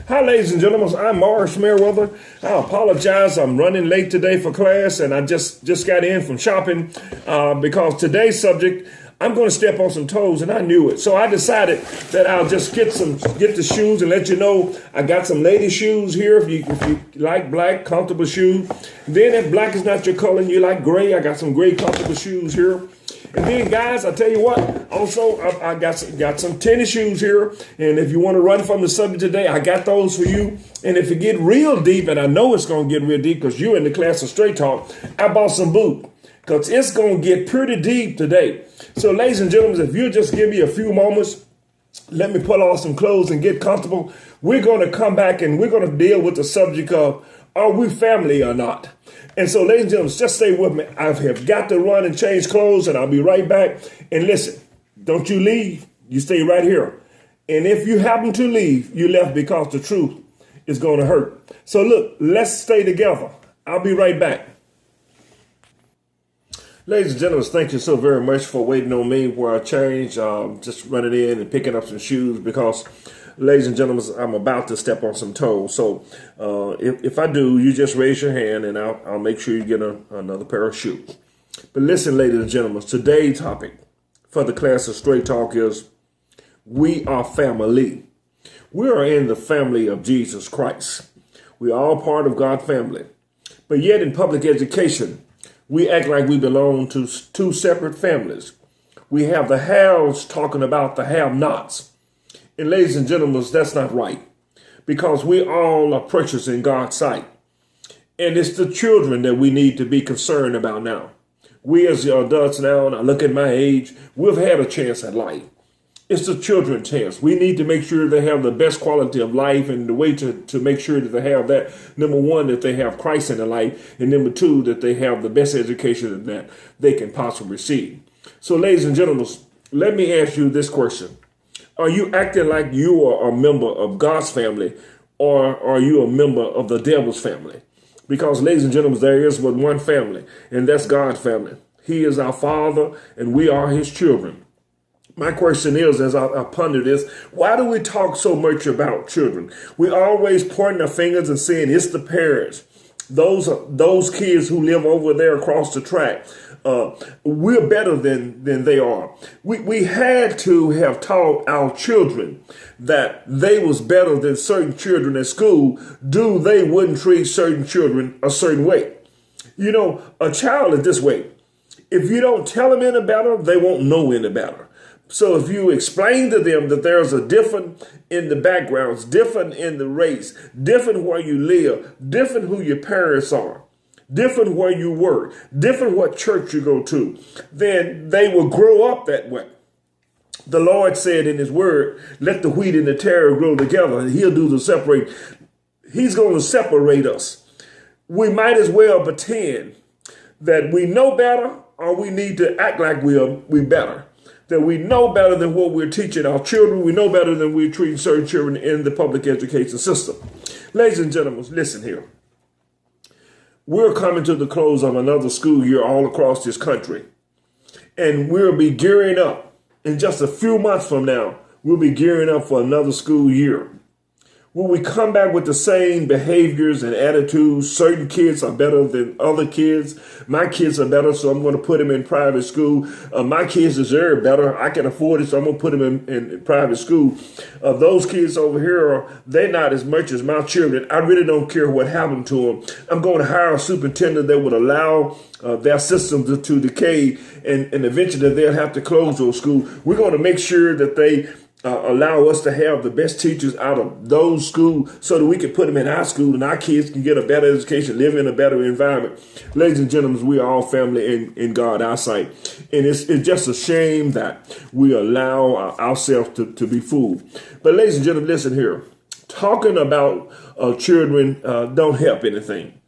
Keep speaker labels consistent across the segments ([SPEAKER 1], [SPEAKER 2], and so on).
[SPEAKER 1] Hi, ladies and gentlemen. I'm Morris Merriweather. I apologize. I'm running late today for class, and I just got in from shopping because today's subject, I'm going to step on some toes, and I knew it. So I decided that I'll just get the shoes and let you know I got some lady shoes here. If you like black, comfortable shoes. Then if black is not your color and you like gray, I got some gray comfortable shoes here. And then, guys, I tell you what, also, I got some tennis shoes here. And if you want to run from the subject today, I got those for you. And if it get real deep, and I know it's going to get real deep because you're in the class of Straight Talk, I bought some boots because it's going to get pretty deep today. So, ladies and gentlemen, if you'll just give me a few moments, let me put on some clothes and get comfortable. We're going to come back and we're going to deal with the subject of, are we family or not? And so, ladies and gentlemen, just stay with me. I have got to run and change clothes, and I'll be right back. And listen, don't you leave. You stay right here. And if you happen to leave, you left because the truth is going to hurt. So, look, let's stay together. I'll be right back. Ladies and gentlemen, thank you so very much for waiting on me where I change. Just running in and picking up some shoes because, ladies and gentlemen, I'm about to step on some toes. So if I do, you just raise your hand and I'll make sure you get another pair of shoes. But listen, ladies and gentlemen, today's topic for the class of Straight Talk is we are family. We are in the family of Jesus Christ. We are all part of God's family. But yet in public education, we act like we belong to two separate families. We have the haves talking about the have-nots. And ladies and gentlemen, that's not right because we all are precious in God's sight. And it's the children that we need to be concerned about now. We as the adults now, and I look at my age, we've had a chance at life. It's the children's chance. We need to make sure they have the best quality of life, and the way to make sure that they have that, number one, that they have Christ in their life, and number two, that they have the best education that they can possibly receive. So, ladies and gentlemen, let me ask you this question. Are you acting like you are a member of God's family, or are you a member of the devil's family? Because, ladies and gentlemen, there is but one family, and that's God's family. He is our Father, and we are his children. My question is, as I ponder this, why do we talk so much about children? We always pointing our fingers and saying it's the parents. Those kids who live over there across the track. We're better than they are. We had to have taught our children that they was better than certain children at school. They wouldn't treat certain children a certain way. You know, a child is this way. If you don't tell them any better, they won't know any better. So if you explain to them that there's a different in the backgrounds, different in the race, different where you live, different who your parents are, different where you work, different what church you go to, then they will grow up that way. The Lord said in his word, let the wheat and the tare grow together, and he'll do the separate. He's going to separate us. We might as well pretend that we know better, or we need to act like we better. That we know better than what we're teaching our children. We know better than we're treating certain children in the public education system. Ladies and gentlemen, listen here. We're coming to the close of another school year all across this country. And we'll be gearing up. In just a few months from now, we'll be gearing up for another school year. Will we come back with the same behaviors and attitudes? Certain kids are better than other kids. My kids are better, so I'm going to put them in private school. My kids deserve better. I can afford it, so I'm going to put them in private school. Those kids over here, they're not as much as my children. I really don't care what happened to them. I'm going to hire a superintendent that would allow their system to decay, and eventually they'll have to close those schools. We're going to make sure that they allow us to have the best teachers out of those schools so that we can put them in our school and our kids can get a better education, live in a better environment. Ladies and gentlemen, we are all family in God, our sight. And it's just a shame that we allow ourselves to be fooled. But ladies and gentlemen, listen here. Talking about children don't help anything.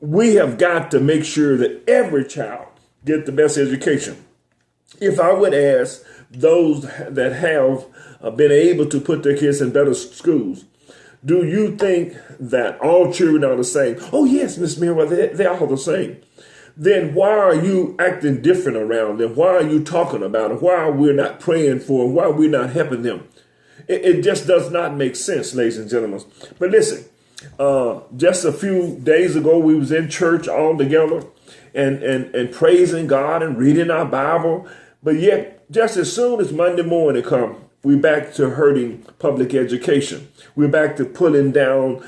[SPEAKER 1] We have got to make sure that every child get the best education. If I would ask those that have been able to put their kids in better schools, do you think that all children are the same? Oh, yes, Miss Merriweather, they're all the same. Then why are you acting different around them? Why are you talking about them? Why are we not praying for them? Why are we not helping them? It just does not make sense, ladies and gentlemen. But listen, just a few days ago, we was in church all together and praising God and reading our Bible. But yet, just as soon as Monday morning come, we're back to hurting public education. We're back to pulling down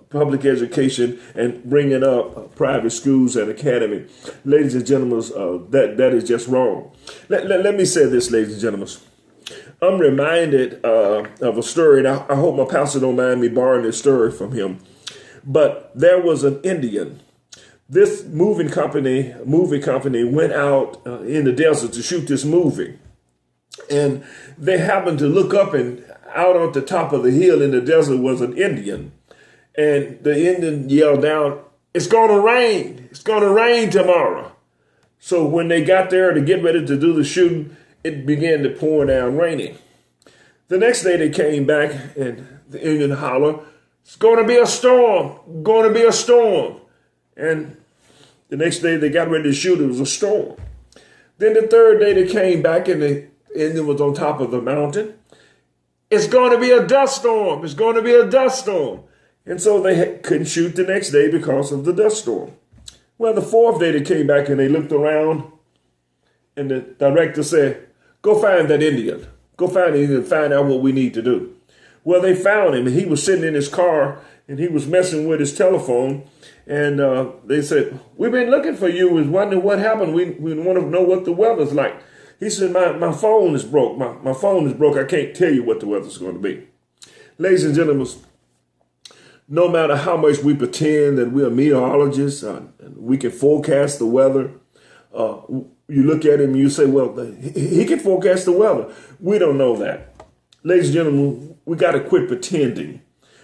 [SPEAKER 1] public education and bringing up private schools and academy. Ladies and gentlemen, that is just wrong. Let me say this, ladies and gentlemen. I'm reminded of a story, and I hope my pastor don't mind me borrowing this story from him. But there was an Indian. This movie company went out in the desert to shoot this movie. And they happened to look up, and out on the top of the hill in the desert was an Indian. And the Indian yelled down, "It's going to rain. It's going to rain tomorrow." So when they got there to get ready to do the shooting, it began to pour down raining. The next day they came back, and the Indian hollered, "It's going to be a storm. Going to be a storm." And the next day they got ready to shoot. It was a storm. Then the third day they came back, and the Indian was on top of the mountain. "It's going to be a dust storm. It's going to be a dust storm." And so they couldn't shoot the next day because of the dust storm. Well, the fourth day they came back and they looked around, and the director said, "Go find that Indian. Go find him and find out what we need to do." Well, they found him, and he was sitting in his car, and he was messing with his telephone. And they said, "We've been looking for you. We was wondering what happened. We want to know what the weather's like." He said, my phone is broke. My phone is broke. I can't tell you what the weather's going to be. Ladies and gentlemen, no matter how much we pretend that we're meteorologists, and we can forecast the weather, you look at him and you say, well, he can forecast the weather. We don't know that. Ladies and gentlemen, we got to quit pretending.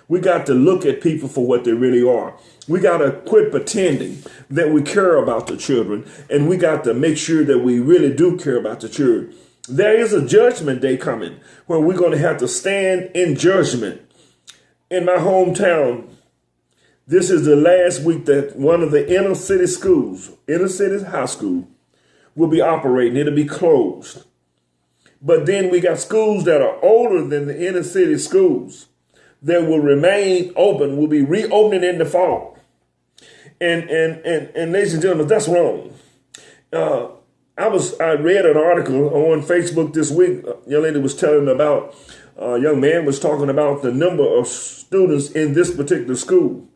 [SPEAKER 1] We got to look at people for what they really are. We got to quit pretending that we care about the children, and we got to make sure that we really do care about the children. There is a judgment day coming where we're going to have to stand in judgment. In my hometown, this is the last week that one of the inner city schools, inner city high school, will be operating. It'll be closed. But then we got schools that are older than the inner city schools that will remain open, will be reopening in the fall. And ladies and gentlemen, that's wrong. I read an article on Facebook this week. A young lady was telling about, a young man was talking about the number of students in this particular school.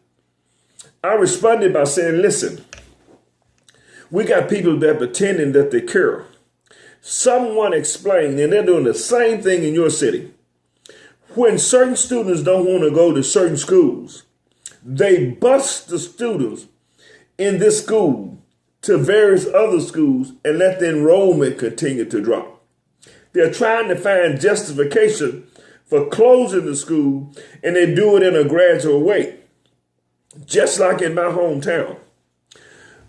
[SPEAKER 1] I responded by saying, listen, we got people that pretending that they care. Someone explained, and they're doing the same thing in your city. When certain students don't want to go to certain schools, they bus the students in this school to various other schools and let the enrollment continue to drop. They're trying to find justification for closing the school, and they do it in a gradual way. Just like in my hometown,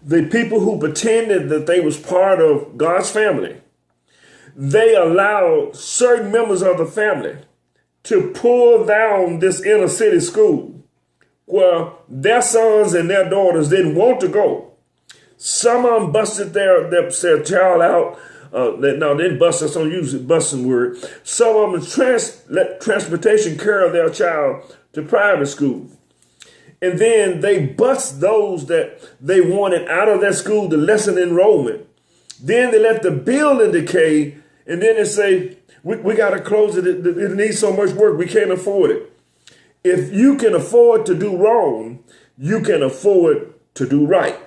[SPEAKER 1] the people who pretended that they was part of God's family, they allowed certain members of the family to pull down this inner city school where their sons and their daughters didn't want to go. Some of them busted their child out. They didn't bust, us, don't use the busting word. Some of them let transportation carry their child to private school. And then they bust those that they wanted out of their school to lessen enrollment. Then they let the building decay, and then they say, we got to close it. It needs so much work. We can't afford it. If you can afford to do wrong, you can afford to do right.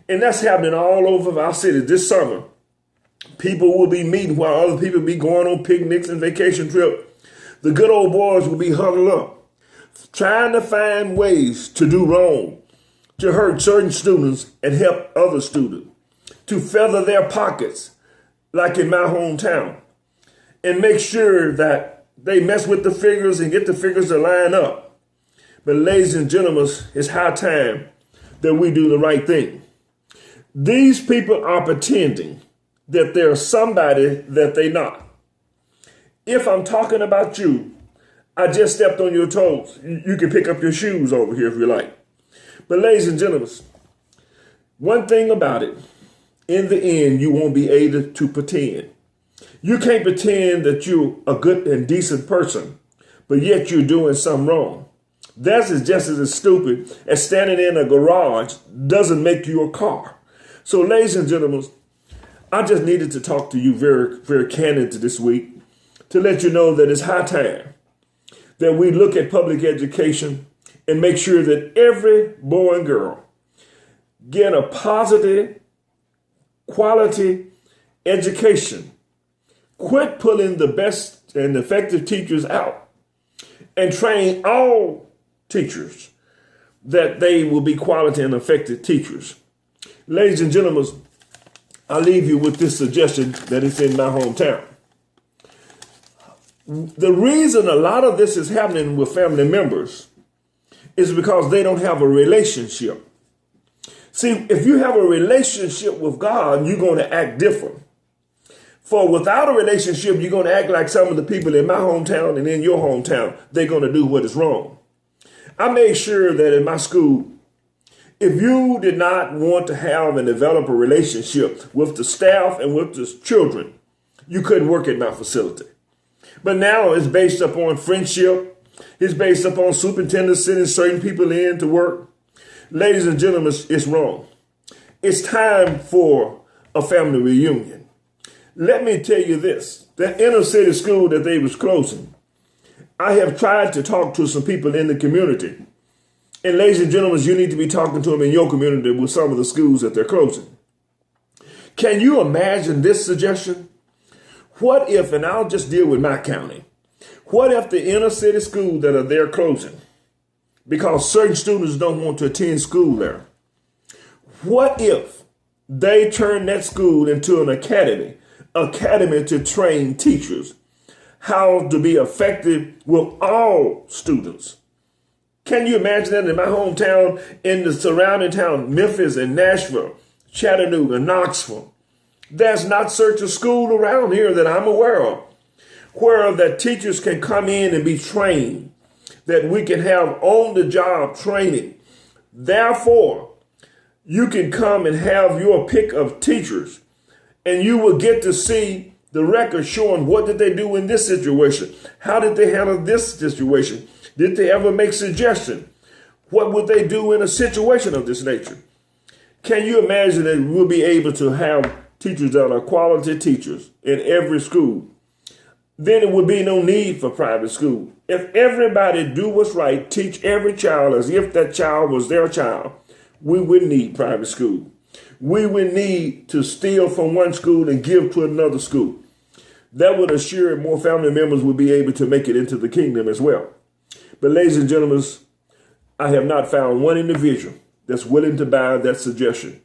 [SPEAKER 1] And that's happening all over our city this summer. People will be meeting while other people be going on picnics and vacation trips. The good old boys will be huddled up, trying to find ways to do wrong, to hurt certain students and help other students, to feather their pockets, like in my hometown, and make sure that they mess with the figures and get the figures to line up. But ladies and gentlemen, it's high time that we do the right thing. These people are pretending that they're somebody that they're not. If I'm talking about you, I just stepped on your toes. You can pick up your shoes over here if you like. But ladies and gentlemen, one thing about it, in the end, you won't be able to pretend. You can't pretend that you're a good and decent person, but yet you're doing something wrong. That's just as stupid as standing in a garage doesn't make you a car. So, ladies and gentlemen, I just needed to talk to you very, very candidly this week to let you know that it's high time that we look at public education and make sure that every boy and girl get a positive, quality education. Quit pulling the best and effective teachers out and train all teachers that they will be quality and effective teachers. Ladies and gentlemen, I'll leave you with this suggestion that is in my hometown. The reason a lot of this is happening with family members is because they don't have a relationship. See, if you have a relationship with God, you're going to act different. For without a relationship, you're going to act like some of the people in my hometown and in your hometown. They're going to do what is wrong. I made sure that in my school, if you did not want to have and develop a relationship with the staff and with the children, you couldn't work at my facility. But now it's based upon friendship. It's based upon superintendents sending certain people in to work. Ladies and gentlemen, it's wrong. It's time for a family reunion. Let me tell you this, that inner city school that they was closing, I have tried to talk to some people in the community. And ladies and gentlemen, you need to be talking to them in your community with some of the schools that they're closing. Can you imagine this suggestion? What if, and I'll just deal with my county, what if the inner city schools that are there closing because certain students don't want to attend school there? What if they turn that school into an academy to train teachers how to be effective with all students? Can you imagine that in my hometown, in the surrounding town, Memphis and Nashville, Chattanooga, Knoxville? There's not such a school around here that I'm aware of where that teachers can come in and be trained, that we can have on-the-job training. Therefore, you can come and have your pick of teachers, and you will get to see the record showing what did they do in this situation? How did they handle this situation? Did they ever make suggestions? What would they do in a situation of this nature? Can you imagine that we'll be able to have teachers that are quality teachers in every school? Then it would be no need for private school. If everybody do what's right, teach every child as if that child was their child, we wouldn't need private school. We would need to steal from one school and give to another school. That would assure more family members would be able to make it into the kingdom as well. But ladies and gentlemen, I have not found one individual that's willing to buy that suggestion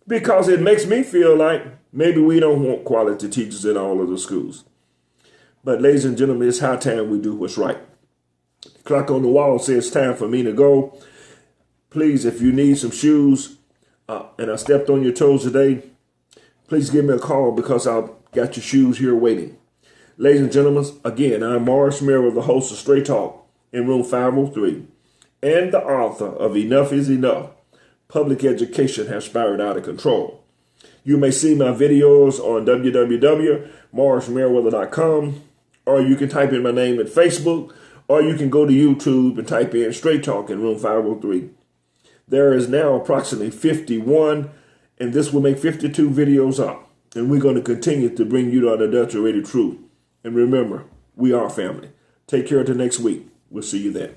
[SPEAKER 1] because it makes me feel like maybe we don't want quality teachers in all of the schools. But ladies and gentlemen, it's high time we do what's right. The clock on the wall says it's time for me to go. Please, if you need some shoes and I stepped on your toes today, please give me a call because I've got your shoes here waiting. Ladies and gentlemen, again, I'm Morris Merrill, the host of Straight Talk in room 503 and the author of Enough is Enough. Public education has spiraled out of control. You may see my videos on www.morrismerriweather.com, or you can type in my name at Facebook, or you can go to YouTube and type in Straight Talk in room 503. There is now approximately 51, and this will make 52 videos up. And we're going to continue to bring you the unadulterated truth. And remember, we are family. Take care until next week. We'll see you then.